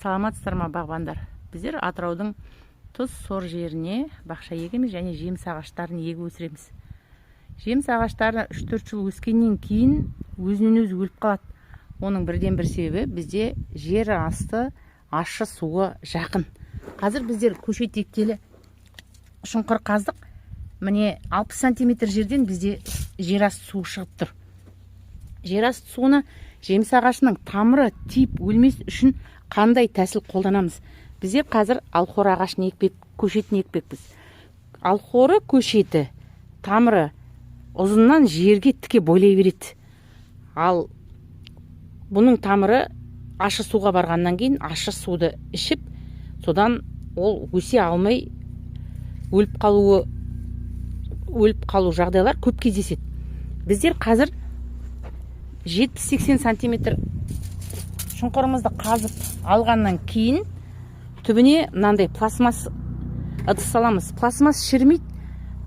Саламатсыздар ма бағбандар? Біздер Атыраудың тұз сор жеріне бақша егеміз және жеміс ағаштарын егіп өсіреміз. Жеміс ағаштары 3-4 жыл өскеннен кейін өзінен өзі өліп қалады. Оның бірден бір себебі бізде жер асты ащы суы жақын. Қазір біздер көшет еккелі шұңқыр қаздық. Міне 60 сантиметр жерден бізде жер асты суы шығып тұр. Жер асты суына жеміс ағашының тамыры тиіп өлмес үшін қандай тәсіл қолданамыз? Біздер қазір алхора ағашын екпек, көшетін екпекпіз. Алхора көшеті тамыры ұзыннан жерге тіке бойлай береді. Ал бұның тамыры ащы суға барғаннан кейін ащы суды ішіп, содан ол өсе алмай өліп қалу жағдайлар көп кездеседі. Біздер қазір 70-80 сантиметр шұңқырымызды қазып алғаннан кейін түбіне мынандай пластмасс ыдыс саламыз. Пластмасс шірмейді,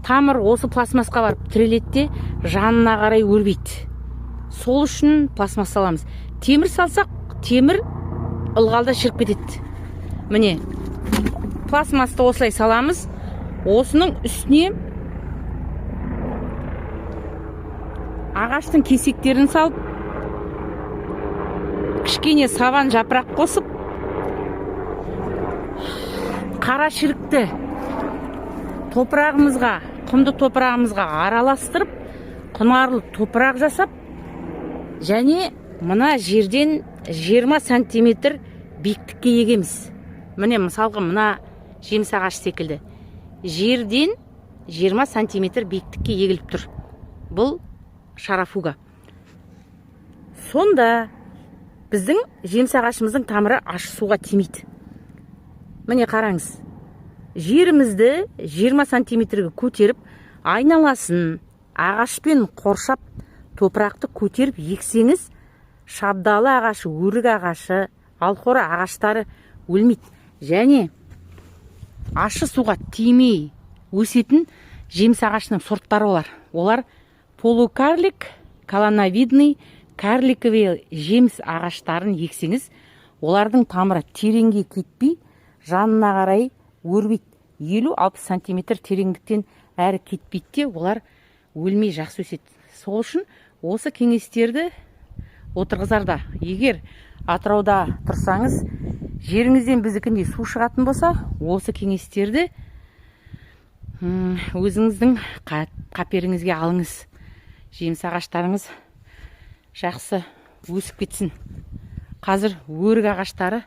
тамыр осы пластмассқа барып тіреледі де жанына қарай өрбейді. Сол үшін пластмасс саламыз. Темір салсақ, темір ылғалда шіріп кетеді. Міне пластмассты осылай саламыз. Осының үстіне ағаштың кесектерін салып, кішкене сабан жапырақ қосып, қара шірікті топырағымызға, құмды топырағымызға араластырып, құнарлы топырақ жасап, және мына жерден 20 сантиметр биіктікке егеміз. Міне мысалға мына жеміс ағаш секілді. Жерден 20 сантиметр биіктікке егіліп тұр. Бұл шарафуга. Сонда біздің жеміс ағашымыздың тамыры ащы суға тимейді. Міне қараңыз. Жерімізді 20 сантиметрге көтеріп, айналасын ағашпен қоршап, топырақты көтеріп ексеңіз, шабдалы ағашы, өрік ағашы, алхора ағаштары өлмейді. Және ащы суға тимей өсетін жеміс ағашының сорттары олар. Олар полукарлик, колоновидный, карликовый жеміс ағаштарын ексеңіз, олардың тамыры тереңге кетпей, жанына қарай өрбейді. 50-60 сантиметр тереңдіктен әрі кетпейді де, олар өлмей жақсы өседі. Сол үшін осы кеңестерді отырғызарда. Егер Атырауда тұрсаңыз, жеріңізден біздікіндей су шығатын болса, осы кеңестерді өзіңіздің қаперіңізге алыңыз. Жеміс ағаштарыңыз жақсы өсіп кетсін. Қазір өрік ағаштары